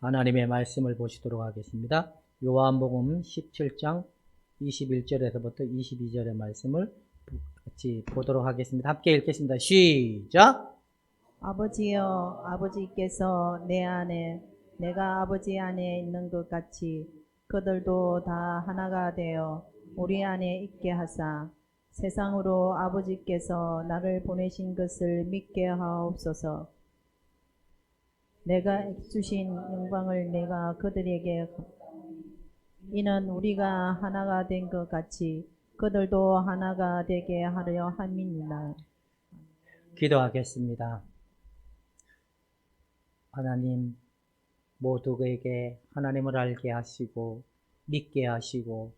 하나님의 말씀을 보시도록 하겠습니다. 요한복음 17장 21절에서부터 22절의 말씀을 같이 보도록 하겠습니다. 함께 읽겠습니다. 시작! 아버지여, 아버지께서 내 안에 내가 아버지 안에 있는 것 같이 그들도 다 하나가 되어 우리 안에 있게 하사 세상으로 아버지께서 나를 보내신 것을 믿게 하옵소서. 내가 주신 영광을 내가 그들에게 이는 우리가 하나가 된 것 같이 그들도 하나가 되게 하려 함이니라. 기도하겠습니다. 하나님, 모두에게 하나님을 알게 하시고 믿게 하시고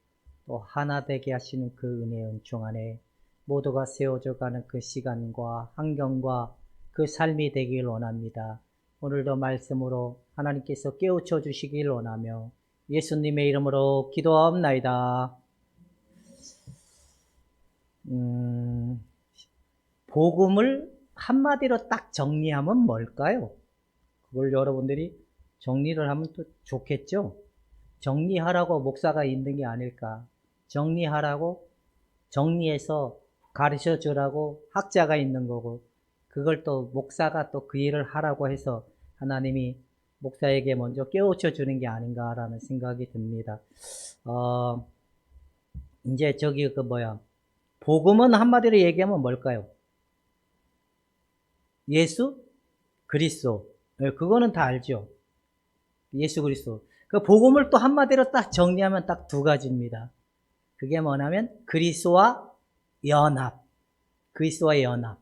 또 하나 되게 하시는 그 은혜의 은총 안에 모두가 세워져가는 그 시간과 환경과 그 삶이 되길 원합니다. 오늘도 말씀으로 하나님께서 깨우쳐 주시길 원하며 예수님의 이름으로 기도하옵나이다. 복음을 한마디로 딱 정리하면 뭘까요? 그걸 여러분들이 정리를 하면 또 좋겠죠? 정리하라고 목사가 있는 게 아닐까? 정리하라고, 정리해서 가르쳐 주라고 학자가 있는 거고, 그걸 또 목사가 또 그 일을 하라고 해서 하나님이 목사에게 먼저 깨우쳐 주는 게 아닌가라는 생각이 듭니다. 이제 복음은 한마디로 얘기하면 뭘까요? 예수 그리스도. 그거는 다 알죠. 예수 그리스도. 그 복음을 또 한마디로 딱 정리하면 딱 두 가지입니다. 그게 뭐냐면 그리스도와 연합. 그리스도와 연합.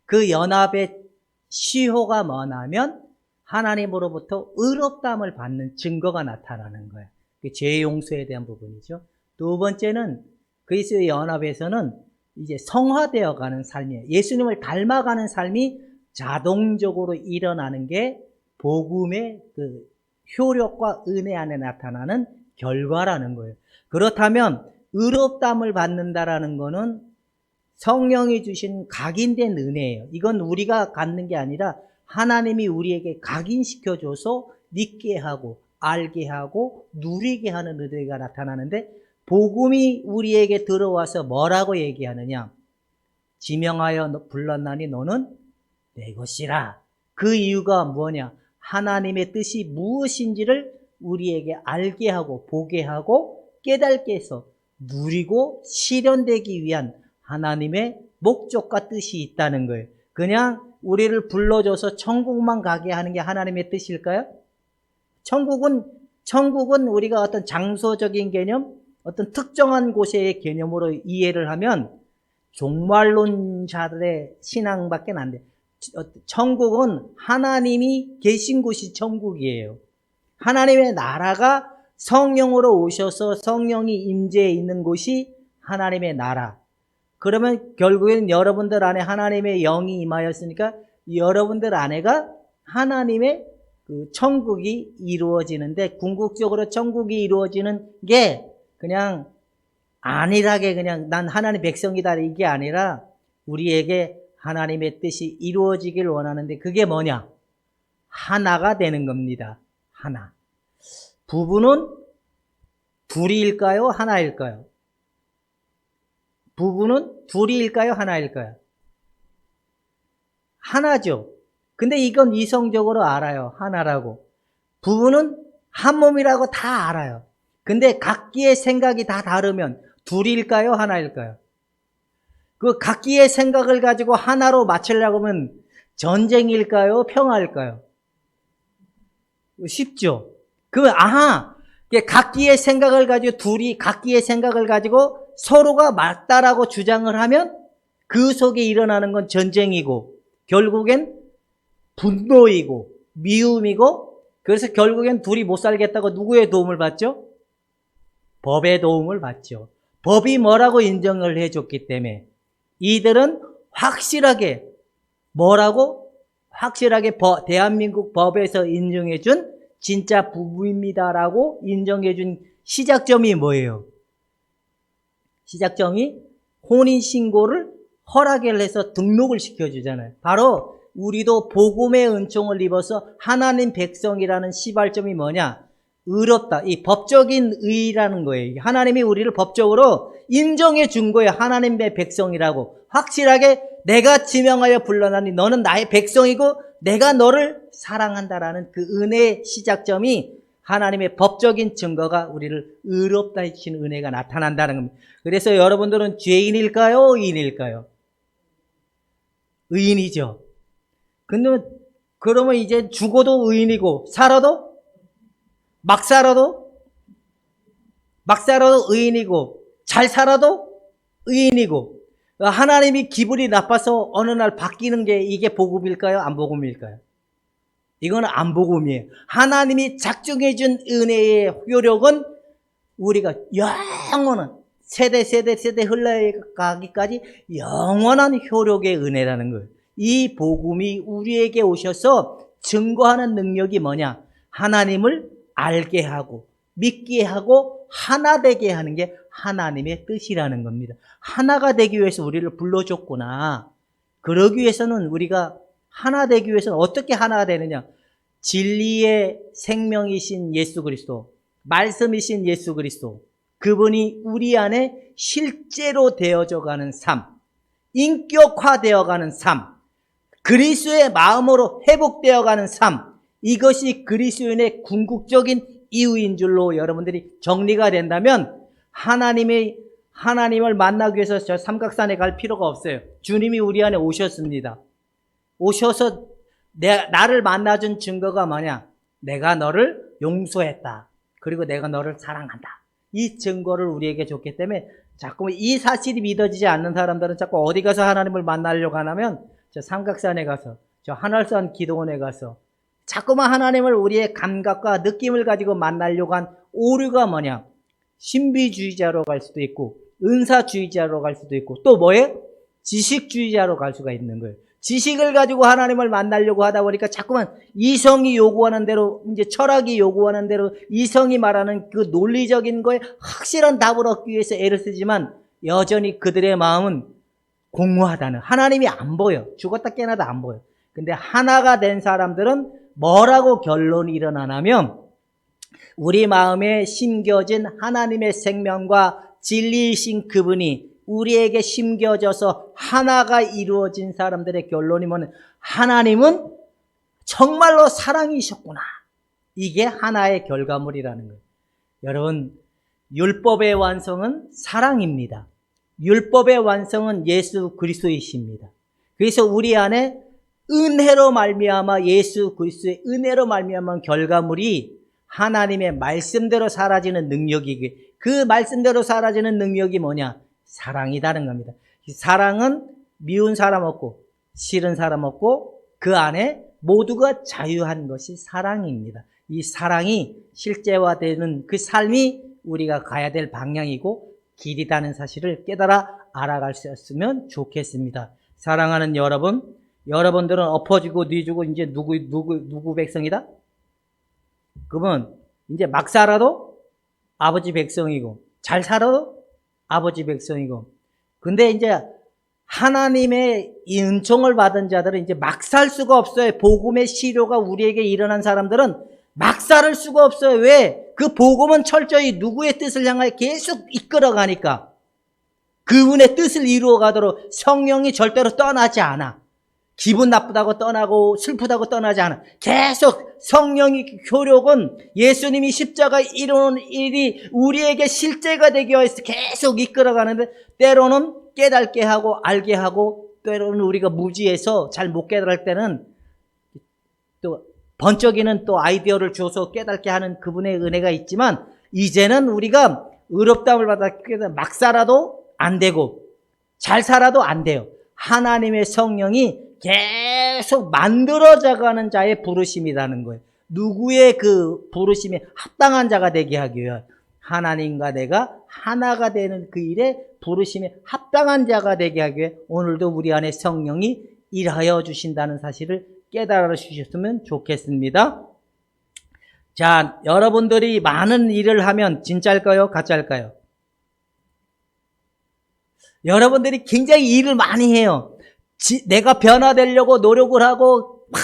그 연합의 시효가 뭐냐면 하나님으로부터 의롭다함을 받는 증거가 나타나는 거예요. 죄 용서에 대한 부분이죠. 두 번째는 그리스도의 연합에서는 이제 성화되어 가는 삶이에요. 예수님을 닮아가는 삶이 자동적으로 일어나는 게 복음의 그 효력과 은혜 안에 나타나는 결과라는 거예요. 그렇다면 의롭다함을 받는다라는 거는 성령이 주신 각인된 은혜예요. 이건 우리가 갖는 게 아니라 하나님이 우리에게 각인시켜줘서 믿게 하고 알게 하고 누리게 하는 은혜가 나타나는데, 복음이 우리에게 들어와서 뭐라고 얘기하느냐? 지명하여 불렀나니 너는 내 것이라. 그 이유가 뭐냐? 하나님의 뜻이 무엇인지를 우리에게 알게 하고 보게 하고 깨닫게 해서 누리고 실현되기 위한 하나님의 목적과 뜻이 있다는 거예요. 그냥 우리를 불러줘서 천국만 가게 하는 게 하나님의 뜻일까요? 천국은 우리가 어떤 장소적인 개념, 어떤 특정한 곳의 개념으로 이해를 하면 종말론자들의 신앙밖에 안 돼. 천국은 하나님이 계신 곳이 천국이에요. 하나님의 나라가 성령으로 오셔서 성령이 임재해 있는 곳이 하나님의 나라. 그러면 결국엔 여러분들 안에 하나님의 영이 임하였으니까 여러분들 안에가 하나님의 그 천국이 이루어지는데, 궁극적으로 천국이 이루어지는 게 그냥 안일하게 그냥 난 하나님 백성이다 이게 아니라 우리에게 하나님의 뜻이 이루어지길 원하는데, 그게 뭐냐? 하나가 되는 겁니다. 하나. 부부는 둘일까요? 하나일까요? 부부는 둘일까요? 하나일까요? 하나죠. 근데 이건 이성적으로 알아요. 하나라고. 부부는 한 몸이라고 다 알아요. 근데 각기의 생각이 다 다르면 둘일까요? 하나일까요? 그 각기의 생각을 가지고 하나로 맞추려고 하면 전쟁일까요? 평화일까요? 쉽죠? 각기의 생각을 가지고 둘이 각기의 생각을 가지고 서로가 맞다라고 주장을 하면 그 속에 일어나는 건 전쟁이고 결국엔 분노이고 미움이고, 그래서 결국엔 둘이 못 살겠다고 누구의 도움을 받죠? 법의 도움을 받죠. 법이 뭐라고 인정을 해줬기 때문에 이들은 확실하게 대한민국 법에서 인정해준 진짜 부부입니다라고 인정해준 시작점이 뭐예요? 시작점이 혼인신고를 허락을 해서 등록을 시켜주잖아요. 바로 우리도 복음의 은총을 입어서 하나님 백성이라는 시발점이 뭐냐? 의롭다. 이 법적인 의라는 거예요. 하나님이 우리를 법적으로 인정해 준 거예요. 하나님의 백성이라고. 확실하게 내가 지명하여 불러나니 너는 나의 백성이고 내가 너를 사랑한다라는 그 은혜의 시작점이 하나님의 법적인 증거가 우리를 의롭다 해주시는 은혜가 나타난다는 겁니다. 그래서 여러분들은 죄인일까요? 의인일까요? 의인이죠. 근데 그러면 이제 죽어도 의인이고 막 살아도 의인이고 잘 살아도 의인이고 하나님이 기분이 나빠서 어느 날 바뀌는 게 이게 복음일까요? 안 복음일까요? 이거는 안 복음이에요. 하나님이 작정해 준 은혜의 효력은 우리가 영원한 세대 흘러가기까지 영원한 효력의 은혜라는 거예요. 이 복음이 우리에게 오셔서 증거하는 능력이 뭐냐? 하나님을 알게 하고 믿게 하고 하나 되게 하는 게 하나님의 뜻이라는 겁니다. 하나가 되기 위해서 우리를 불러줬구나. 그러기 위해서는 우리가 하나 되기 위해서는 어떻게 하나가 되느냐? 진리의 생명이신 예수 그리스도, 말씀이신 예수 그리스도, 그분이 우리 안에 실제로 되어져 가는 삶, 인격화되어 가는 삶, 그리스도의 마음으로 회복되어 가는 삶, 이것이 그리스도인의 궁극적인 이유인 줄로 여러분들이 정리가 된다면 하나님을 만나기 위해서 저 삼각산에 갈 필요가 없어요. 주님이 우리 안에 오셨습니다. 오셔서 나를 만나준 증거가 뭐냐? 내가 너를 용서했다. 그리고 내가 너를 사랑한다. 이 증거를 우리에게 줬기 때문에 자꾸 이 사실이 믿어지지 않는 사람들은 자꾸 어디 가서 하나님을 만나려고 하냐면 저 삼각산에 가서 저 하늘산 기도원에 가서 자꾸만 하나님을 우리의 감각과 느낌을 가지고 만나려고 한 오류가 뭐냐? 신비주의자로 갈 수도 있고 은사주의자로 갈 수도 있고 또 뭐예요? 지식주의자로 갈 수가 있는 거예요. 지식을 가지고 하나님을 만나려고 하다 보니까 자꾸만 이성이 요구하는 대로, 이제 철학이 요구하는 대로 이성이 말하는 그 논리적인 거에 확실한 답을 얻기 위해서 애를 쓰지만 여전히 그들의 마음은 공허하다는, 하나님이 안 보여. 죽었다 깨어나도 안 보여. 근데 하나가 된 사람들은 뭐라고 결론이 일어나냐면 우리 마음에 심겨진 하나님의 생명과 진리이신 그분이 우리에게 심겨져서 하나가 이루어진 사람들의 결론이 뭐냐면 하나님은 정말로 사랑이셨구나. 이게 하나의 결과물이라는 거예요. 여러분, 율법의 완성은 사랑입니다. 율법의 완성은 예수 그리스도이십니다. 그래서 우리 안에 은혜로 말미암아 예수 그리스도의 은혜로 말미암은 결과물이 하나님의 말씀대로 사라지는 능력이기, 그 말씀대로 사라지는 능력이 뭐냐? 사랑이다는 겁니다. 사랑은 미운 사람 없고 싫은 사람 없고 그 안에 모두가 자유한 것이 사랑입니다. 이 사랑이 실제화되는 그 삶이 우리가 가야 될 방향이고 길이라는 사실을 깨달아 알아갈 수 있으면 좋겠습니다. 사랑하는 여러분, 여러분들은 엎어지고 뉘주고 이제 누구 백성이다? 그러면 이제 막 살아도 아버지 백성이고 잘 살아도 아버지 백성이고, 근데 이제 하나님의 이 은총을 받은 자들은 이제 막 살 수가 없어요. 복음의 시료가 우리에게 일어난 사람들은 막 살 수가 없어요. 왜? 그 복음은 철저히 누구의 뜻을 향하여 계속 이끌어가니까, 그분의 뜻을 이루어가도록 성령이 절대로 떠나지 않아. 기분 나쁘다고 떠나고 슬프다고 떠나지 않아. 계속 성령의 효력은 예수님이 십자가 이루는 일이 우리에게 실제가 되기 위해서 계속 이끌어가는데, 때로는 깨닫게 하고 알게 하고, 때로는 우리가 무지해서 잘 못 깨달을 때는 또 번쩍이는 또 아이디어를 줘서 깨닫게 하는 그분의 은혜가 있지만, 이제는 우리가 의롭다움을 받아 막 살아도 안 되고 잘 살아도 안 돼요. 하나님의 성령이 계속 만들어져가는 자의 부르심이라는 거예요. 누구의 그 부르심에 합당한 자가 되게 하기 위해 하나님과 내가 하나가 되는 그 일에 부르심에 합당한 자가 되게 하기 위해 오늘도 우리 안에 성령이 일하여 주신다는 사실을 깨달아 주셨으면 좋겠습니다. 자, 여러분들이 많은 일을 하면 진짜일까요? 가짜일까요? 여러분들이 굉장히 일을 많이 해요. 내가 변화되려고 노력을 하고 막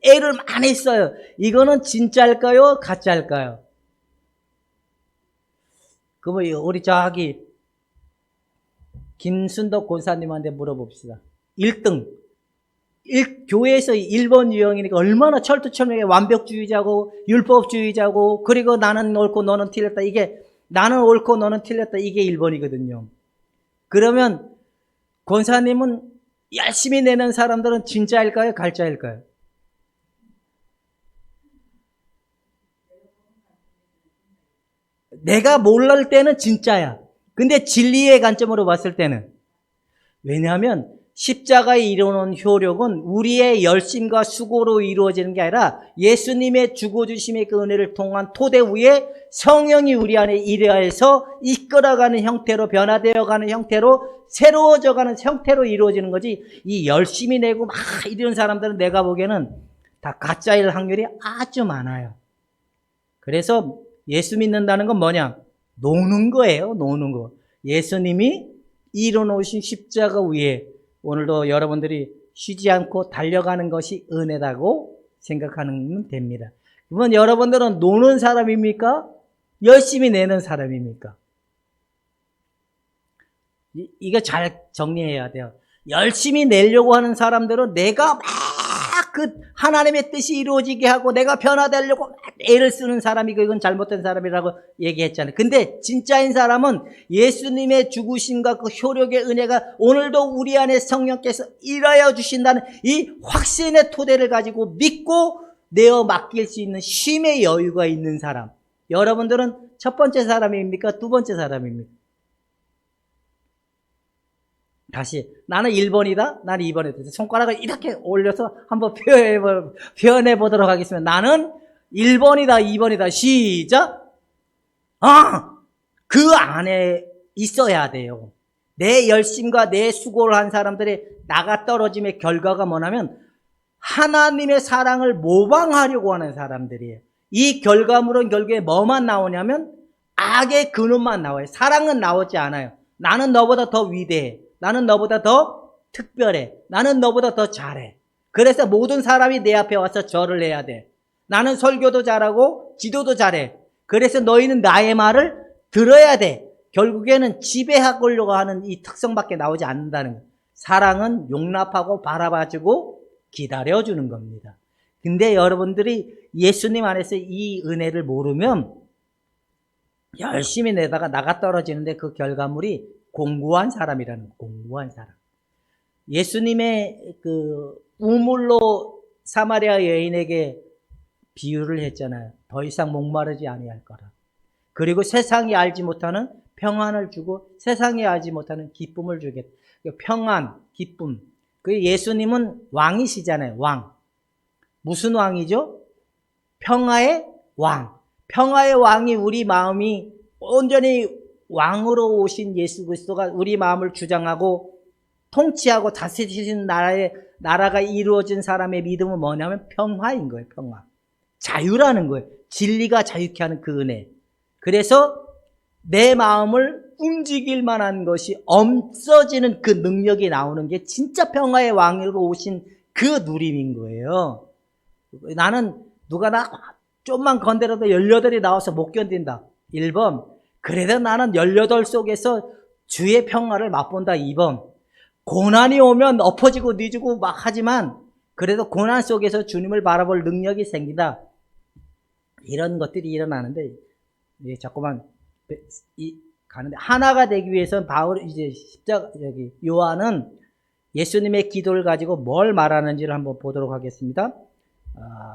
애를 많이 써요. 이거는 진짜일까요? 가짜일까요? 우리 저기 김순덕 권사님한테 물어봅시다. 1등. 교회에서 1번 유형이니까 얼마나 철두철미하게 완벽주의자고 율법주의자고, 그리고 나는 옳고 너는 틀렸다. 이게 나는 옳고 너는 틀렸다. 이게 1번이거든요. 그러면 권사님은 열심히 내는 사람들은 진짜일까요? 가짜일까요? 내가 모를 때는 진짜야. 근데 진리의 관점으로 봤을 때는, 왜냐하면 십자가에 이루는 효력은 우리의 열심과 수고로 이루어지는 게 아니라 예수님의 주고주심의 그 은혜를 통한 토대 위에 성령이 우리 안에 일하여서 이끌어가는 형태로, 변화되어가는 형태로, 새로워져가는 형태로 이루어지는 거지, 이 열심히 내고 막 이런 사람들은 내가 보기에는 다 가짜일 확률이 아주 많아요. 그래서 예수 믿는다는 건 뭐냐? 노는 거예요. 노는 거. 예수님이 이뤄놓으신 십자가 위에 오늘도 여러분들이 쉬지 않고 달려가는 것이 은혜라고 생각하면 됩니다. 그러면 여러분들은 노는 사람입니까? 열심히 내는 사람입니까? 이거 잘 정리해야 돼요. 열심히 내려고 하는 사람들은 내가 막 그 하나님의 뜻이 이루어지게 하고 내가 변화되려고 막 애를 쓰는 사람이고, 이건 잘못된 사람이라고 얘기했잖아요. 근데 진짜인 사람은 예수님의 죽으심과 그 효력의 은혜가 오늘도 우리 안에 성령께서 일하여 주신다는 이 확신의 토대를 가지고 믿고 내어 맡길 수 있는 쉼의 여유가 있는 사람. 여러분들은 첫 번째 사람입니까? 두 번째 사람입니까? 다시, 나는 1번이다, 나는 2번이다. 손가락을 이렇게 올려서 한번 표현해 보도록 하겠습니다. 나는 1번이다, 2번이다. 시작! 그 안에 있어야 돼요. 내 열심과 내 수고를 한 사람들의 나가 떨어짐의 결과가 뭐냐면 하나님의 사랑을 모방하려고 하는 사람들이에요. 이 결과물은 결국에 뭐만 나오냐면 악의 근원만 나와요. 사랑은 나오지 않아요. 나는 너보다 더 위대해. 나는 너보다 더 특별해. 나는 너보다 더 잘해. 그래서 모든 사람이 내 앞에 와서 절을 해야 돼. 나는 설교도 잘하고 지도도 잘해. 그래서 너희는 나의 말을 들어야 돼. 결국에는 지배하려고 하는 이 특성밖에 나오지 않는다는 거예요. 사랑은 용납하고 바라봐주고 기다려주는 겁니다. 근데 여러분들이 예수님 안에서 이 은혜를 모르면 열심히 내다가 나가 떨어지는데 그 결과물이 공고한 사람이라는, 공고한 사람. 예수님의 그 우물로 사마리아 여인에게 비유를 했잖아요. 더 이상 목마르지 아니할 거라. 그리고 세상이 알지 못하는 평안을 주고 세상이 알지 못하는 기쁨을 주겠다. 평안, 기쁨. 그 예수님은 왕이시잖아요. 왕. 무슨 왕이죠? 평화의 왕. 평화의 왕이 우리 마음이 온전히 왕으로 오신 예수 그리스도가 우리 마음을 주장하고 통치하고 다스리시는 나라가 이루어진 사람의 믿음은 뭐냐면 평화인 거예요. 평화. 자유라는 거예요. 진리가 자유케 하는 그 은혜. 그래서 내 마음을 움직일 만한 것이 없어지는 그 능력이 나오는 게 진짜 평화의 왕으로 오신 그 누림인 거예요. 나는 누가 나 좀만 건드려도 18이 나와서 못 견딘다. 1번. 그래도 나는 18 속에서 주의 평화를 맛본다. 2번. 고난이 오면 엎어지고 뒤지고 막 하지만 그래도 고난 속에서 주님을 바라볼 능력이 생긴다. 이런 것들이 일어나는데, 자꾸만 가는데, 하나가 되기 위해서는 요한은 예수님의 기도를 가지고 뭘 말하는지를 한번 보도록 하겠습니다.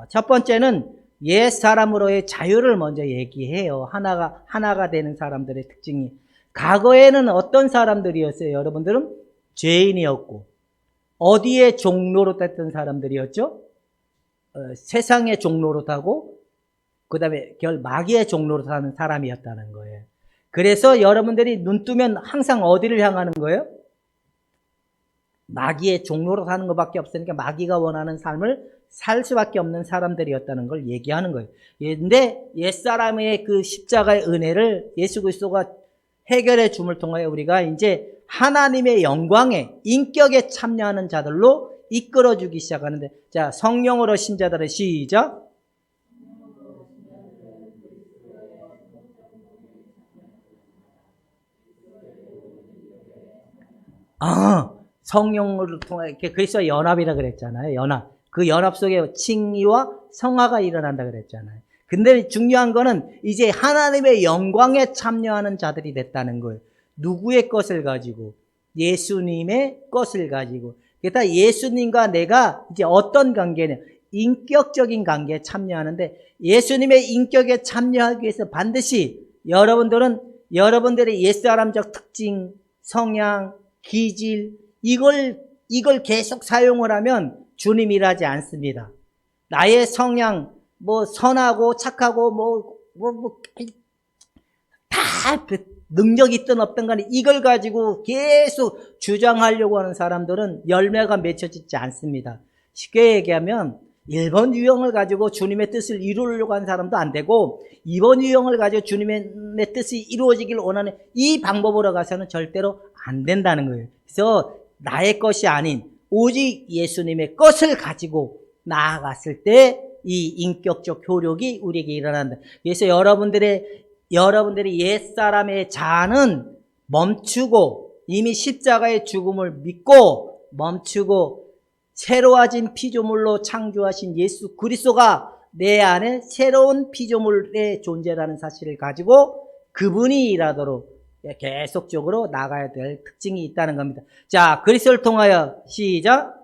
첫 번째는 옛 사람으로의 자유를 먼저 얘기해요. 하나가 되는 사람들의 특징이. 과거에는 어떤 사람들이었어요? 여러분들은 죄인이었고, 어디에 종로로 탔던 사람들이었죠? 세상의 종로로 타고, 그 다음에 마귀의 종로로 타는 사람이었다는 거예요. 그래서 여러분들이 눈 뜨면 항상 어디를 향하는 거예요? 마귀의 종로로 사는 것밖에 없으니까 마귀가 원하는 삶을 살 수밖에 없는 사람들이었다는 걸 얘기하는 거예요. 근데 옛사람의 그 십자가의 은혜를 예수 그리스도가 해결해 줌을 통하여 우리가 이제 하나님의 영광에 인격에 참여하는 자들로 이끌어주기 시작하는데, 자, 성령으로 신자들의 시작. 성령을 통해 이렇게 그리스도와 연합이라 그랬잖아요. 연합. 그 연합 속에 칭의와 성화가 일어난다 그랬잖아요. 근데 중요한 거는 이제 하나님의 영광에 참여하는 자들이 됐다는 거예요. 누구의 것을 가지고? 예수님의 것을 가지고. 그러니까 예수님과 내가 이제 어떤 관계냐? 인격적인 관계에 참여하는데, 예수님의 인격에 참여하기 위해서 반드시 여러분들의 옛사람적 특징, 성향, 기질, 이걸 계속 사용을 하면 주님 일하지 않습니다. 나의 성향, 선하고 착하고 다 능력이 있든 없든 간에 이걸 가지고 계속 주장하려고 하는 사람들은 열매가 맺혀지지 않습니다. 쉽게 얘기하면 1번 유형을 가지고 주님의 뜻을 이루려고 하는 사람도 안 되고, 2번 유형을 가지고 주님의 뜻이 이루어지길 원하는 이 방법으로 가서는 절대로 안 된다는 거예요. 그래서 나의 것이 아닌 오직 예수님의 것을 가지고 나아갔을 때 이 인격적 효력이 우리에게 일어난다. 그래서 여러분들의 옛사람의 자아는 멈추고, 이미 십자가의 죽음을 믿고 멈추고, 새로워진 피조물로 창조하신 예수 그리스도가 내 안에 새로운 피조물의 존재라는 사실을 가지고 그분이 일하도록 계속적으로 나가야 될 특징이 있다는 겁니다. 자, 그리스도를 통하여 시작.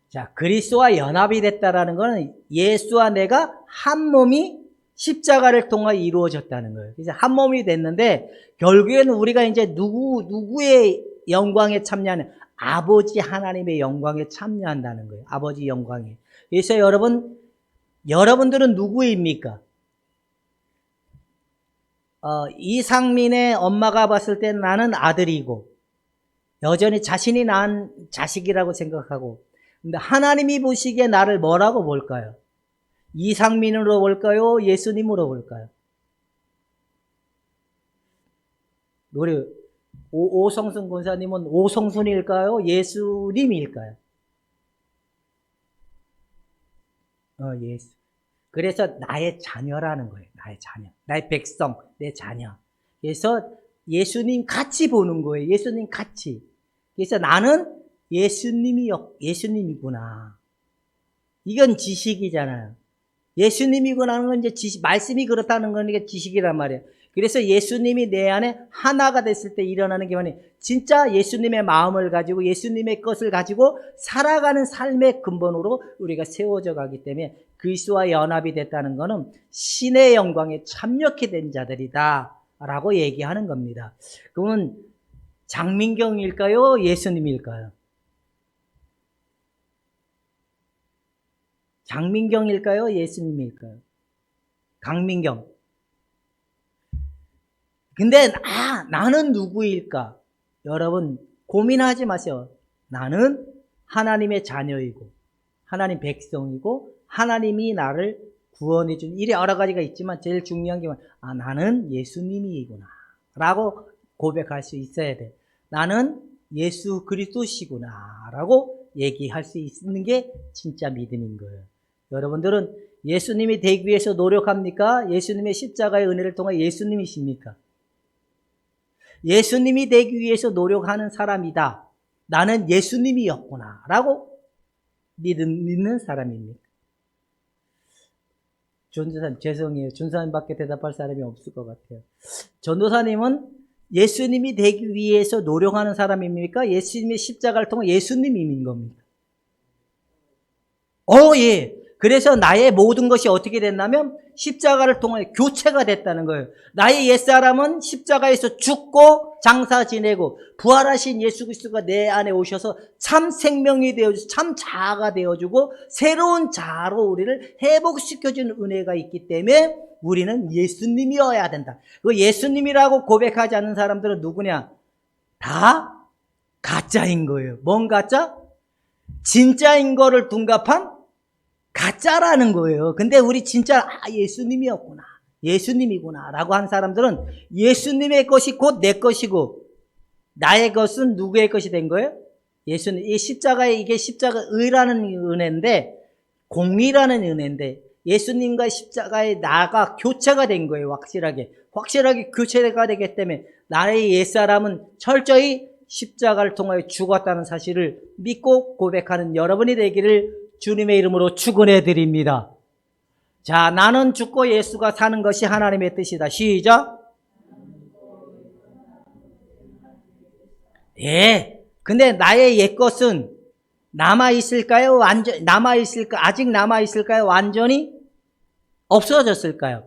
자, 그리스도와 연합이 됐다라는 것은 예수와 내가 한 몸이 십자가를 통하여 이루어졌다는 거예요. 그래서 한 몸이 됐는데, 결국에는 우리가 이제 누구의 영광에 참여하는? 아버지 하나님의 영광에 참여한다는 거예요. 아버지 영광에. 그래서 여러분들은 누구입니까? 이상민의 엄마가 봤을 때 나는 아들이고, 여전히 자신이 낳은 자식이라고 생각하고, 근데 하나님이 보시기에 나를 뭐라고 볼까요? 이상민으로 볼까요? 예수님으로 볼까요? 우리 오성순 권사님은 오성순일까요? 예수님일까요? 예수. 그래서 나의 자녀라는 거예요. 나의 자녀. 나의 백성, 내 자녀. 그래서 예수님 같이 보는 거예요. 예수님 같이. 그래서 나는 예수님이구나. 이건 지식이잖아요. 예수님이구나 하는 건 이제 말씀이 그렇다는 건 이게 지식이란 말이에요. 그래서 예수님이 내 안에 하나가 됐을 때 일어나는 게 뭐냐? 진짜 예수님의 마음을 가지고 예수님의 것을 가지고 살아가는 삶의 근본으로 우리가 세워져 가기 때문에 그리스도와 연합이 됐다는 것은 신의 영광에 참여케 된 자들이다 라고 얘기하는 겁니다. 그러면 장민경일까요? 예수님일까요? 장민경일까요? 예수님일까요? 강민경. 근데 나는 누구일까? 여러분 고민하지 마세요. 나는 하나님의 자녀이고 하나님 백성이고 하나님이 나를 구원해 준 일이 여러 가지가 있지만 제일 중요한 게 나는 예수님이구나 라고 고백할 수 있어야 돼. 나는 예수 그리스도시구나 라고 얘기할 수 있는 게 진짜 믿음인 거예요. 여러분들은 예수님이 되기 위해서 노력합니까? 예수님의 십자가의 은혜를 통해 예수님이십니까? 예수님이 되기 위해서 노력하는 사람이다. 나는 예수님이었구나 라고 믿는 사람입니까? 전도사님 죄송해요. 전도사님밖에 대답할 사람이 없을 것 같아요. 전도사님은 예수님이 되기 위해서 노력하는 사람입니까? 예수님의 십자가를 통해 예수님인 겁니까? 예. 그래서 나의 모든 것이 어떻게 됐냐면 십자가를 통해 교체가 됐다는 거예요. 나의 옛사람은 십자가에서 죽고 장사 지내고 부활하신 예수 그리스도가 내 안에 오셔서 참 생명이 되어주고 참 자아가 되어주고 새로운 자아로 우리를 회복시켜주는 은혜가 있기 때문에 우리는 예수님이어야 된다. 그 예수님이라고 고백하지 않는 사람들은 누구냐? 다 가짜인 거예요. 뭔 가짜? 진짜인 거를 둔갑한 가짜라는 거예요. 근데 우리 진짜 예수님이었구나. 예수님이구나 라고 한 사람들은 예수님의 것이 곧 내 것이고 나의 것은 누구의 것이 된 거예요? 예수님. 이 십자가에 이게 십자가 의라는 은혜인데 공의라는 은혜인데 예수님과 십자가에 나가 교체가 된 거예요. 확실하게 교체가 되기 때문에 나의 옛사람은 철저히 십자가를 통하여 죽었다는 사실을 믿고 고백하는 여러분이 되기를 주님의 이름으로 축원해 드립니다. 자, 나는 죽고 예수가 사는 것이 하나님의 뜻이다. 시작. 예. 근데 나의 옛것은 남아있을까요? 아직 남아있을까요? 완전히 없어졌을까요?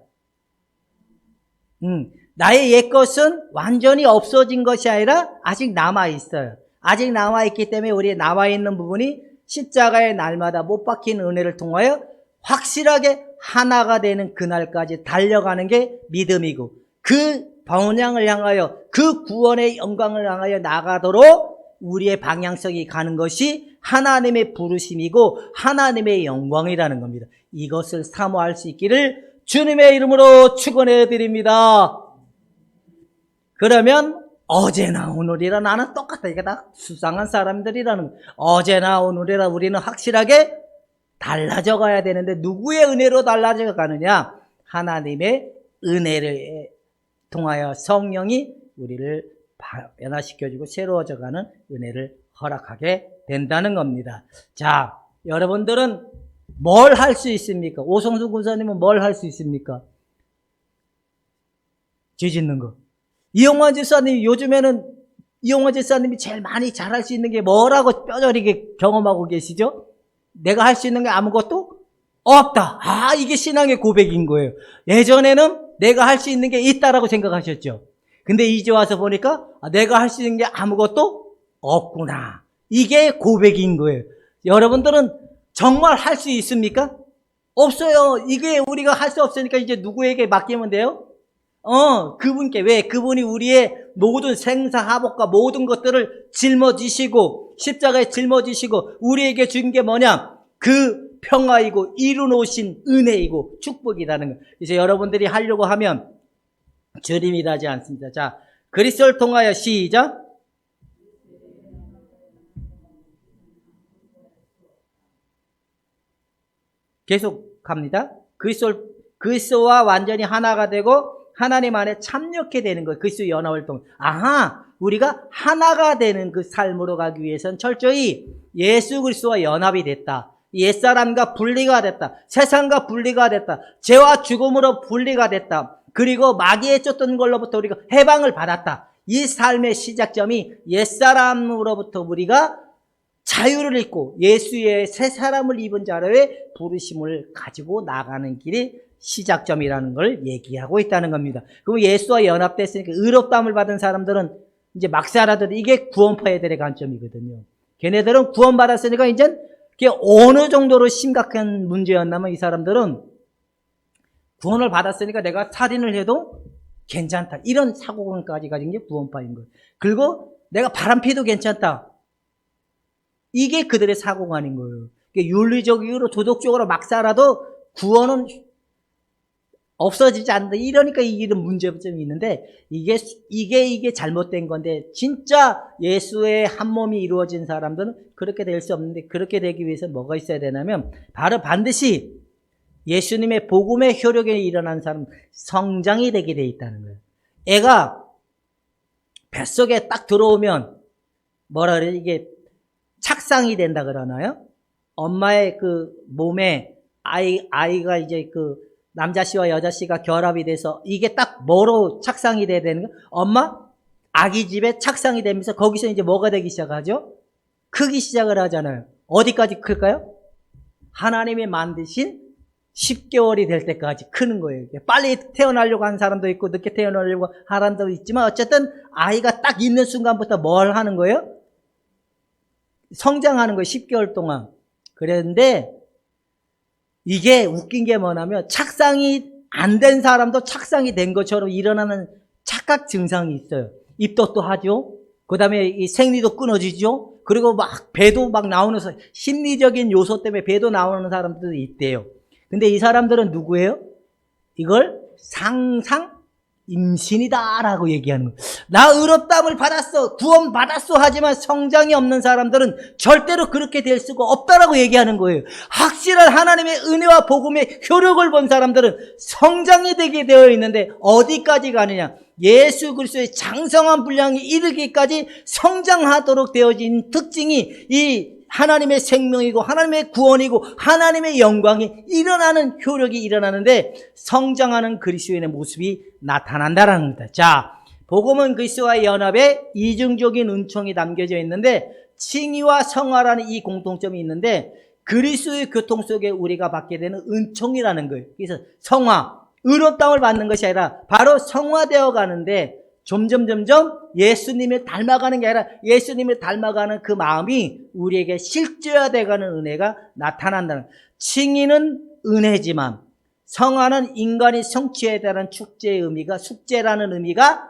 나의 옛것은 완전히 없어진 것이 아니라 아직 남아있어요. 아직 남아있기 때문에 우리의 남아있는 부분이 십자가의 날마다 못 박힌 은혜를 통하여 확실하게 하나가 되는 그날까지 달려가는 게 믿음이고 그 방향을 향하여 그 구원의 영광을 향하여 나가도록 우리의 방향성이 가는 것이 하나님의 부르심이고 하나님의 영광이라는 겁니다. 이것을 사모할 수 있기를 주님의 이름으로 축원해 드립니다. 그러면 어제나 오늘이라 나는 똑같다. 이게 다 수상한 사람들이라는 거예요. 어제나 오늘이라 우리는 확실하게 달라져 가야 되는데 누구의 은혜로 달라져 가느냐? 하나님의 은혜를 통하여 성령이 우리를 변화시켜주고 새로워져 가는 은혜를 허락하게 된다는 겁니다. 자, 여러분들은 뭘 할 수 있습니까? 오성수 군사님은 뭘 할 수 있습니까? 죄 짓는 거. 이용환 집사님이 요즘에는 이용환 집사님이 제일 많이 잘할 수 있는 게 뭐라고 뼈저리게 경험하고 계시죠? 내가 할 수 있는 게 아무것도 없다. 이게 신앙의 고백인 거예요. 예전에는 내가 할 수 있는 게 있다라고 생각하셨죠. 근데 이제 와서 보니까 내가 할 수 있는 게 아무것도 없구나. 이게 고백인 거예요. 여러분들은 정말 할 수 있습니까? 없어요. 이게 우리가 할 수 없으니까 이제 누구에게 맡기면 돼요? 그분께. 왜? 그분이 우리의 모든 생사하복과 모든 것들을 짊어지시고 십자가에 짊어지시고 우리에게 준 게 뭐냐? 그 평화이고 이루놓으신 은혜이고 축복이라는 거. 이제 여러분들이 하려고 하면 주님이 하지 않습니다. 자, 그리스도를 통하여 시작. 계속 갑니다. 그리스도와 완전히 하나가 되고 하나님 안에 참여케 되는 거예요. 그리스도 연합을 통해. 우리가 하나가 되는 그 삶으로 가기 위해서는 철저히 예수 그리스도와 연합이 됐다. 옛사람과 분리가 됐다. 세상과 분리가 됐다. 죄와 죽음으로 분리가 됐다. 그리고 마귀에 쫓던 걸로부터 우리가 해방을 받았다. 이 삶의 시작점이 옛사람으로부터 우리가 자유를 입고 예수의 새 사람을 입은 자로의 부르심을 가지고 나가는 길이 시작점이라는 걸 얘기하고 있다는 겁니다. 그럼 예수와 연합됐으니까 의롭다함을 받은 사람들은 이제 막 살아도 이게 구원파애들의 관점이거든요. 걔네들은 구원받았으니까 이제 그게 어느 정도로 심각한 문제였냐면 이 사람들은 구원을 받았으니까 내가 살인을 해도 괜찮다. 이런 사고관까지 가진 게 구원파인 거예요. 그리고 내가 바람피도 괜찮다. 이게 그들의 사고관인 거예요. 윤리적으로 도덕적으로 막 살아도 구원은 없어지지 않는다. 이러니까 이런 문제점이 있는데 이게 잘못된 건데 진짜 예수의 한 몸이 이루어진 사람들은 그렇게 될 수 없는데 그렇게 되기 위해서 뭐가 있어야 되냐면 바로 반드시 예수님의 복음의 효력에 일어난 사람은 성장이 되게 돼 있다는 거예요. 애가 뱃속에 딱 들어오면 뭐라 그래요? 이게 착상이 된다 그러나요? 엄마의 그 몸에 아이가 이제 그 남자씨와 여자씨가 결합이 돼서 이게 딱 뭐로 착상이 돼야 되는 거예요? 엄마 아기 집에 착상이 되면서 거기서 이제 뭐가 되기 시작하죠? 크기 시작을 하잖아요. 어디까지 클까요? 하나님이 만드신 10개월이 될 때까지 크는 거예요. 빨리 태어나려고 하는 사람도 있고 늦게 태어나려고 하는 사람도 있지만 어쨌든 아이가 딱 있는 순간부터 뭘 하는 거예요? 성장하는 거예요. 10개월 동안. 그랬는데 이게 웃긴 게 뭐냐면 착상이 안 된 사람도 착상이 된 것처럼 일어나는 착각 증상이 있어요. 입덧도 하죠. 그 다음에 이 생리도 끊어지죠. 그리고 막 배도 막 나오는 심리적인 요소 때문에 배도 나오는 사람들도 있대요. 근데 이 사람들은 누구예요? 이걸 상상 임신이다라고 얘기하는 거예요. 나 의롭다함을 받았어, 구원 받았어 하지만 성장이 없는 사람들은 절대로 그렇게 될 수가 없다라고 얘기하는 거예요. 확실한 하나님의 은혜와 복음의 효력을 본 사람들은 성장이 되게 되어 있는데 어디까지 가느냐? 예수 그리스도의 장성한 분량이 이르기까지 성장하도록 되어진 특징이 이 하나님의 생명이고 하나님의 구원이고 하나님의 영광이 일어나는 효력이 일어나는데 성장하는 그리스도인의 모습이 나타난다라는 겁니다. 자, 복음은 그리스도와의 연합에 이중적인 은총이 담겨져 있는데 칭의와 성화라는 이 공통점이 있는데 그리스도의 교통 속에 우리가 받게 되는 은총이라는 거예요. 그래서 성화, 의롭다함을 받는 것이 아니라 바로 성화되어 가는데 점점 예수님을 닮아가는 게 아니라 예수님을 닮아가는 그 마음이 우리에게 실제화되어가는 은혜가 나타난다는. 칭의는 은혜지만 성화는 인간이 성취해야 되는 축제의 의미가 숙제라는 의미가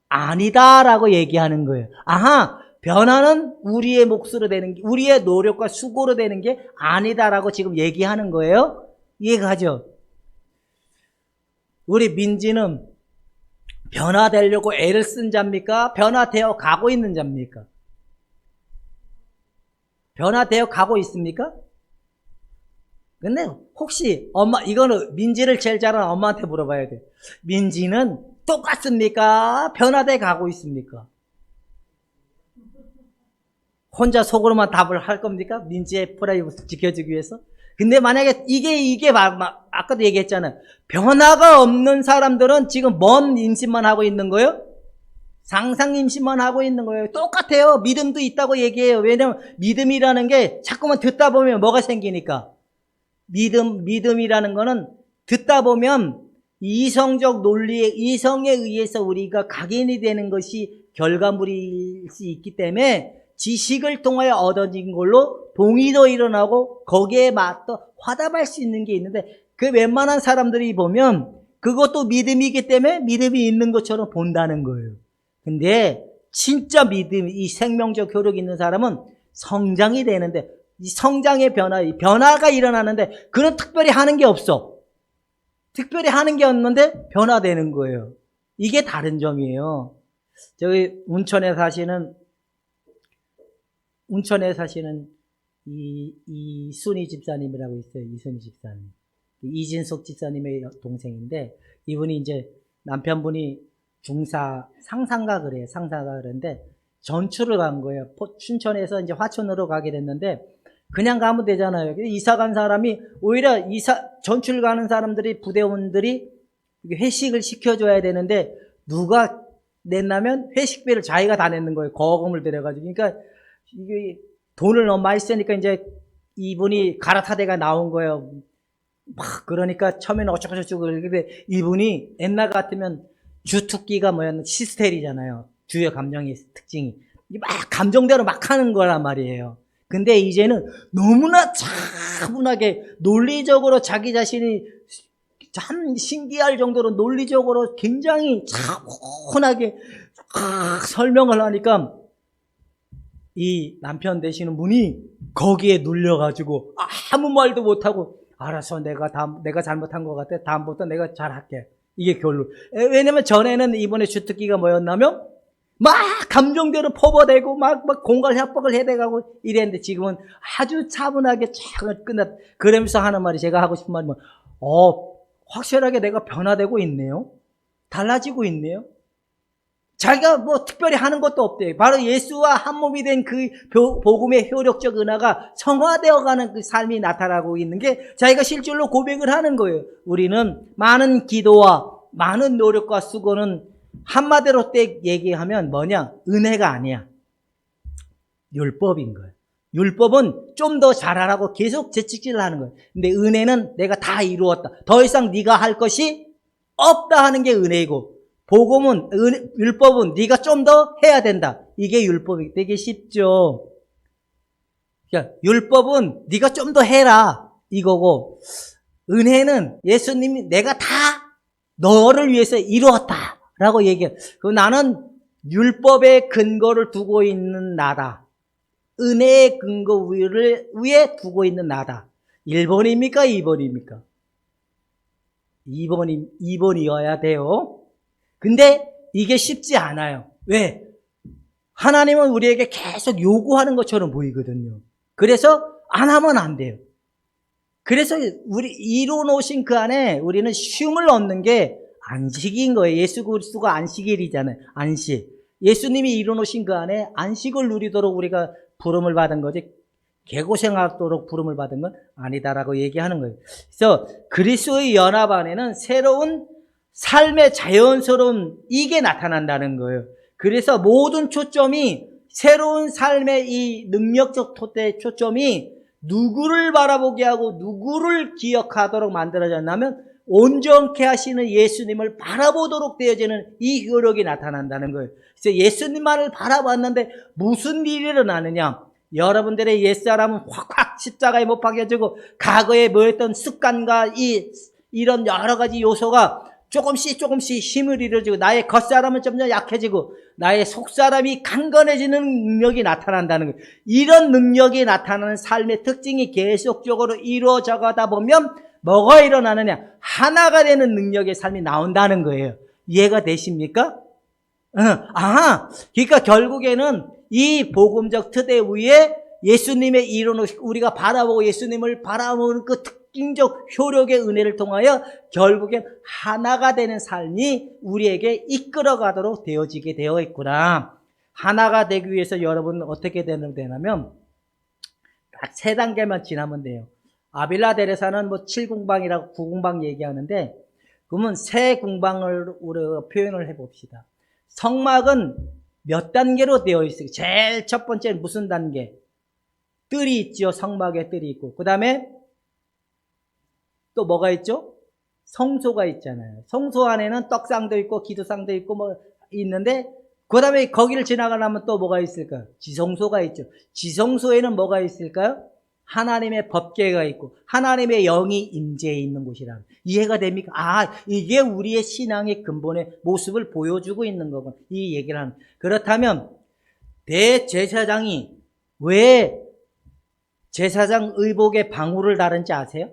아니다라고 얘기하는 거예요. 아하, 변화는 우리의 몫으로 되는 게, 우리의 노력과 수고로 되는 게 아니다라고 지금 얘기하는 거예요. 이해가죠? 우리 민지는 변화되려고 애를 쓴 자입니까? 변화되어 가고 있는 자입니까? 변화되어 가고 있습니까? 근데 혹시 이거는 민지를 제일 잘하는 엄마한테 물어봐야 돼. 민지는 똑같습니까? 변화되어 가고 있습니까? 혼자 속으로만 답을 할 겁니까? 민지의 프라이버시 지켜주기 위해서? 근데 만약에 이게 아까도 얘기했잖아요. 변화가 없는 사람들은 지금 뭔 임신만 하고 있는 거예요? 상상 임신만 하고 있는 거예요. 똑같아요. 믿음도 있다고 얘기해요. 왜냐면 믿음이라는 게 자꾸만 듣다 보면 뭐가 생기니까. 믿음이라는 거는 듣다 보면 이성적 논리에, 이성에 의해서 우리가 각인이 되는 것이 결과물일 수 있기 때문에 지식을 통하여 얻어진 걸로 동의도 일어나고 거기에 맞서 화답할 수 있는 게 있는데 그 웬만한 사람들이 보면 그것도 믿음이기 때문에 믿음이 있는 것처럼 본다는 거예요. 근데 진짜 믿음, 이 생명적 효력이 있는 사람은 성장이 되는데 이 성장의 변화가 일어나는데 그는 특별히 하는 게 없어. 특별히 하는 게 없는데 변화되는 거예요. 이게 다른 점이에요. 저기 운천에 사시는 이순희 집사님이라고 있어요. 이순희 집사님. 이진석 집사님의 동생인데 이분이 이제 남편분이 상사가 그러는데 전출을 간 거예요. 춘천에서 이제 화천으로 가게 됐는데 그냥 가면 되잖아요. 이사 간 사람이 오히려 전출 가는 사람들이 부대원들이 회식을 시켜줘야 되는데 누가 냈냐면 회식비를 자기가 다 내는 거예요. 거금을 들여가지고. 그러니까 이게 돈을 너무 많이 쓰니까 이제 이분이 갈아타대가 나온 거예요. 막 그러니까 처음에는 어쩌고저쩌고 그러는데 이분이 옛날 같으면 주특기가 시스텔이잖아요. 주요 감정의 특징이. 막 감정대로 막 하는 거란 말이에요. 근데 이제는 너무나 차분하게 논리적으로 자기 자신이 참 신기할 정도로 논리적으로 굉장히 차분하게 설명을 하니까 이 남편 되시는 분이 거기에 눌려가지고 아무 말도 못하고 알았어, 내가 잘못한 것 같아. 다음부터 내가 잘할게. 이게 결론. 왜냐면 전에는 이번에 주특기가 뭐였냐면 막 감정대로 퍼버대고 막 공갈 협박을 해대가고 이랬는데 지금은 아주 차분하게 쫙 끝났. 그러면서 하는 말이 제가 하고 싶은 말이 확실하게 내가 변화되고 있네요. 달라지고 있네요. 자기가 특별히 하는 것도 없대요. 바로 예수와 한 몸이 된 그 복음의 효력적 은하가 성화되어가는 그 삶이 나타나고 있는 게 자기가 실질로 고백을 하는 거예요. 우리는 많은 기도와 많은 노력과 수고는 한마디로 얘기하면 뭐냐? 은혜가 아니야. 율법인 거예요. 율법은 좀 더 잘하라고 계속 재찍질을 하는 거예요. 근데 은혜는 내가 다 이루었다. 더 이상 네가 할 것이 없다 하는 게 은혜이고 복음은 율법은 네가 좀 더 해야 된다. 이게 율법이 되게 쉽죠. 그러니까 율법은 네가 좀 더 해라 이거고 은혜는 예수님이 내가 다 너를 위해서 이루었다라고 얘기해. 나는 율법의 근거를 두고 있는 나다. 은혜의 근거 위에 두고 있는 나다. 1번입니까? 2번입니까? 2번이어야 돼요. 근데 이게 쉽지 않아요. 왜? 하나님은 우리에게 계속 요구하는 것처럼 보이거든요. 그래서 안 하면 안 돼요. 그래서 우리 이루 놓으신 그 안에 우리는 쉼을 얻는 게 안식인 거예요. 예수 그리스도가 안식일이잖아요. 안식. 예수님이 이루 놓으신 그 안에 안식을 누리도록 우리가 부름을 받은 거지 개고생하도록 부름을 받은 건 아니다라고 얘기하는 거예요. 그래서 그리스도의 연합 안에는 새로운 삶의 자연스러운 이게 나타난다는 거예요. 그래서 모든 초점이 새로운 삶의 이 능력적 초점이 누구를 바라보게 하고 누구를 기억하도록 만들어졌냐면 온전케 하시는 예수님을 바라보도록 되어지는 이 효력이 나타난다는 거예요. 그래서 예수님만을 바라봤는데 무슨 일이 일어나느냐? 여러분들의 옛사람은 확확 십자가에 못 박혀지고 과거에 뭐였던 습관과 이런 여러 가지 요소가 조금씩 힘을 잃어지고 나의 겉사람은 점점 약해지고 나의 속사람이 강건해지는 능력이 나타난다는 거예요. 이런 능력이 나타나는 삶의 특징이 계속적으로 이루어져 가다 보면 뭐가 일어나느냐? 하나가 되는 능력의 삶이 나온다는 거예요. 이해가 되십니까? 그러니까 결국에는 이 복음적 토대 위에 예수님의 이루는 우리가 바라보고 예수님을 바라보는 그 특징적 효력의 은혜를 통하여 결국엔 하나가 되는 삶이 우리에게 이끌어가도록 되어지게 되어 있구나. 하나가 되기 위해서 여러분 어떻게 되냐면 딱 세 단계만 지나면 돼요. 아빌라 데레사는 뭐 7궁방이라고 9궁방 얘기하는데 그러면 세 궁방을 우리가 표현을 해봅시다. 성막은 몇 단계로 되어 있어요? 제일 첫 번째는 무슨 단계? 뜰이 있죠. 성막에 뜰이 있고. 그 다음에 또 뭐가 있죠? 성소가 있잖아요. 성소 안에는 떡상도 있고 기도상도 있고 뭐 있는데 그 다음에 거기를 지나가려면 또 뭐가 있을까요? 지성소가 있죠. 지성소에는 뭐가 있을까요? 하나님의 법궤가 있고 하나님의 영이 임재해 있는 곳이라. 이해가 됩니까? 이게 우리의 신앙의 근본의 모습을 보여주고 있는 거군. 이 얘기를 하는. 그렇다면 대제사장이 왜 제사장 의복에 방울을 다른지 아세요?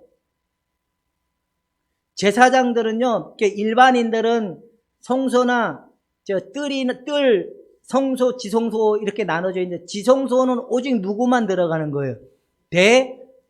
제사장들은요, 일반인들은 성소나 뜰, 성소, 지성소 이렇게 나눠져 있는데 지성소는 오직 누구만 들어가는 거예요?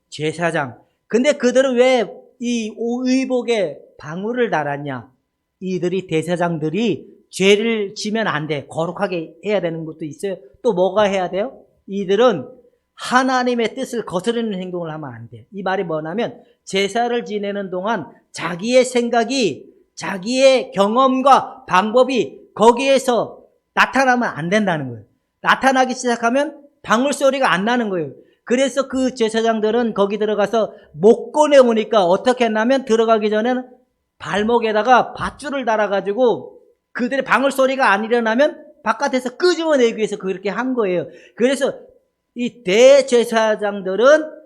대제사장. 근데 그들은 왜 이 의복에 방울을 달았냐? 이들이 대제사장들이 죄를 지면 안 돼. 거룩하게 해야 되는 것도 있어요. 또 뭐가 해야 돼요? 이들은 하나님의 뜻을 거스르는 행동을 하면 안 돼. 이 말이 뭐냐면 제사를 지내는 동안 자기의 생각이 자기의 경험과 방법이 거기에서 나타나면 안 된다는 거예요. 나타나기 시작하면 방울 소리가 안 나는 거예요. 그래서 그 제사장들은 거기 들어가서 못 꺼내오니까 어떻게 했냐면 들어가기 전에는 발목에다가 밧줄을 달아가지고 그들의 방울 소리가 안 일어나면 바깥에서 끄집어내기 위해서 그렇게 한 거예요. 그래서 이 대제사장들은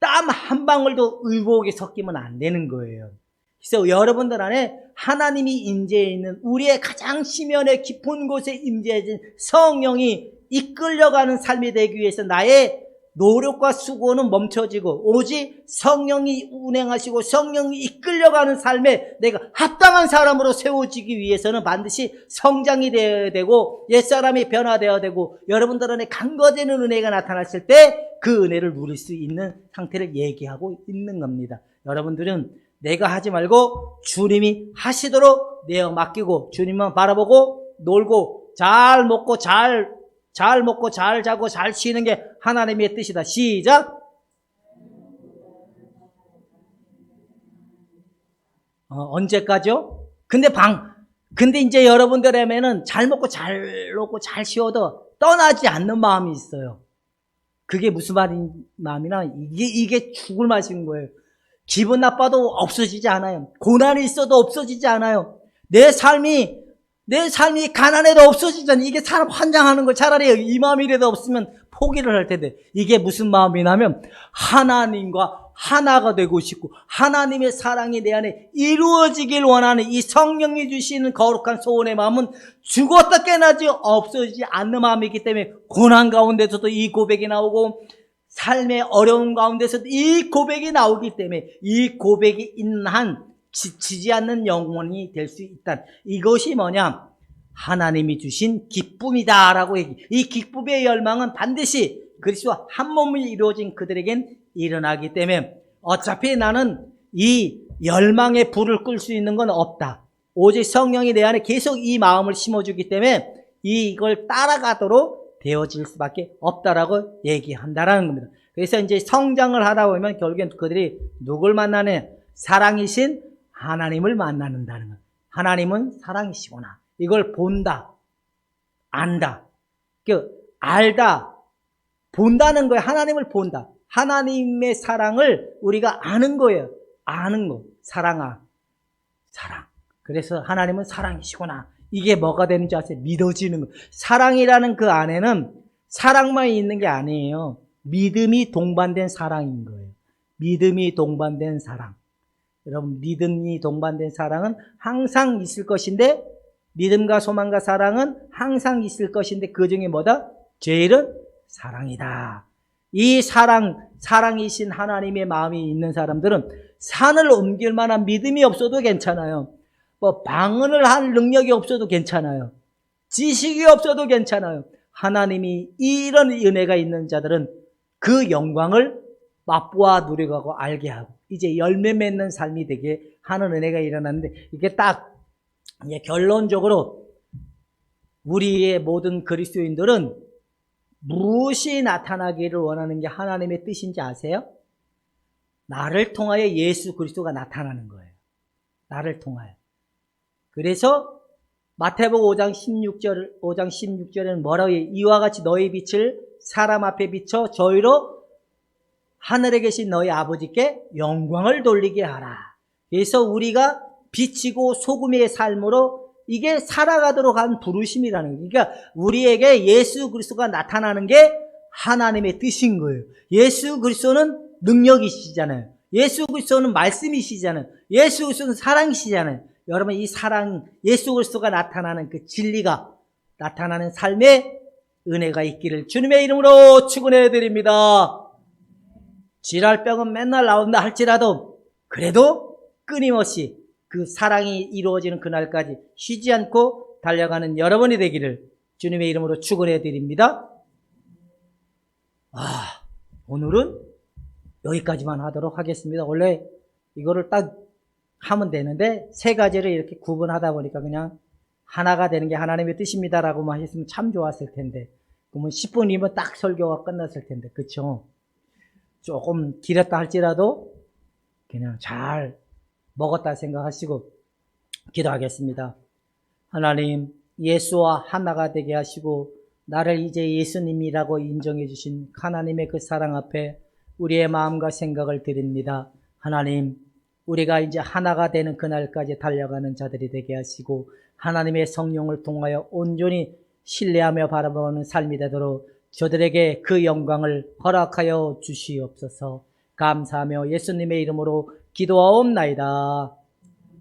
땀 한 방울도 의복에 섞이면 안 되는 거예요. 그래서 여러분들 안에 하나님이 임재해 있는 우리의 가장 심연의 깊은 곳에 임재해진 성령이 이끌려가는 삶이 되기 위해서 나의 노력과 수고는 멈춰지고 오직 성령이 운행하시고 성령이 이끌려가는 삶에 내가 합당한 사람으로 세워지기 위해서는 반드시 성장이 되어야 되고 옛사람이 변화되어야 되고 여러분들 안에 강거되는 은혜가 나타났을 때 그 은혜를 누릴 수 있는 상태를 얘기하고 있는 겁니다. 여러분들은 내가 하지 말고 주님이 하시도록 내어 맡기고 주님만 바라보고 놀고 잘 먹고 잘 먹고 잘 자고 잘 쉬는 게 하나님의 뜻이다. 시작. 언제까지요? 근데 이제 여러분들에게는 잘 먹고 잘 놀고 잘 쉬어도 떠나지 않는 마음이 있어요. 그게 무슨 마음이나 이게 죽을 맛인 거예요. 기분 나빠도 없어지지 않아요. 고난이 있어도 없어지지 않아요. 내 삶이 내 삶이 가난해도 없어지잖아. 이게 사람 환장하는 거. 차라리 이 마음이라도 없으면 포기를 할 텐데, 이게 무슨 마음이냐면 하나님과 하나가 되고 싶고 하나님의 사랑이 내 안에 이루어지길 원하는 이 성령이 주시는 거룩한 소원의 마음은 죽었다 깨나지 없어지지 않는 마음이기 때문에 고난 가운데서도 이 고백이 나오고 삶의 어려움 가운데서도 이 고백이 나오기 때문에 이 고백이 있는 한 지치지 않는 영혼이 될 수 있다. 이것이 뭐냐? 하나님이 주신 기쁨이다라고 얘기. 이 기쁨의 열망은 반드시 그리스도와 한 몸이 이루어진 그들에겐 일어나기 때문에 어차피 나는 이 열망의 불을 끌 수 있는 건 없다. 오직 성령이 내 안에 계속 이 마음을 심어주기 때문에 이걸 따라가도록 되어질 수밖에 없다라고 얘기한다라는 겁니다. 그래서 이제 성장을 하다 보면 결국엔 그들이 누굴 만나냐? 사랑이신 하나님을 만나는다는 것. 하나님은 사랑이시구나. 이걸 본다, 안다, 알다, 본다는 거예요. 하나님을 본다. 하나님의 사랑을 우리가 아는 거예요. 아는 거. 사랑. 그래서 하나님은 사랑이시구나. 이게 뭐가 되는지 아세요? 믿어지는 거. 사랑이라는 그 안에는 사랑만 있는 게 아니에요. 믿음이 동반된 사랑인 거예요. 믿음이 동반된 사랑. 여러분, 믿음이 동반된 사랑은 항상 있을 것인데, 믿음과 소망과 사랑은 항상 있을 것인데, 그 중에 뭐다? 제일은 사랑이다. 이 사랑이신 하나님의 마음이 있는 사람들은 산을 옮길 만한 믿음이 없어도 괜찮아요. 방언을 할 능력이 없어도 괜찮아요. 지식이 없어도 괜찮아요. 하나님이 이런 은혜가 있는 자들은 그 영광을 맛보아 누려가고 알게 하고 이제 열매 맺는 삶이 되게 하는 은혜가 일어났는데, 이게 딱 결론적으로 우리의 모든 그리스도인들은 무엇이 나타나기를 원하는 게 하나님의 뜻인지 아세요? 나를 통하여 예수 그리스도가 나타나는 거예요. 나를 통하여. 그래서 마태복음 5장 16절에는 뭐라고 해요? 이와 같이 너희 빛을 사람 앞에 비춰 저희로 하늘에 계신 너희 아버지께 영광을 돌리게 하라. 그래서 우리가 빛이고 소금의 삶으로 이게 살아가도록 한 부르심이라는 거예요. 그러니까 우리에게 예수 그리스도가 나타나는 게 하나님의 뜻인 거예요. 예수 그리스도는 능력이시잖아요. 예수 그리스도는 말씀이시잖아요. 예수 그리스도는 사랑이시잖아요. 여러분, 이 사랑, 예수 그리스도가 나타나는 그 진리가 나타나는 삶의 은혜가 있기를 주님의 이름으로 축원해 드립니다. 질랄병은 맨날 나온다 할지라도 그래도 끊임없이 그 사랑이 이루어지는 그날까지 쉬지 않고 달려가는 여러분이 되기를 주님의 이름으로 축원해 드립니다. 오늘은 여기까지만 하도록 하겠습니다. 원래 이거를 딱 하면 되는데 세 가지를 이렇게 구분하다 보니까 그냥 하나가 되는 게 하나님의 뜻입니다라고만 했으면 참 좋았을 텐데, 그러면 10분이면 딱 설교가 끝났을 텐데, 그렇죠? 조금 길었다 할지라도 그냥 잘 먹었다 생각하시고 기도하겠습니다. 하나님, 예수와 하나가 되게 하시고 나를 이제 예수님이라고 인정해 주신 하나님의 그 사랑 앞에 우리의 마음과 생각을 드립니다. 하나님, 우리가 이제 하나가 되는 그날까지 달려가는 자들이 되게 하시고 하나님의 성령을 통하여 온전히 신뢰하며 바라보는 삶이 되도록 저들에게 그 영광을 허락하여 주시옵소서. 감사하며 예수님의 이름으로 기도하옵나이다.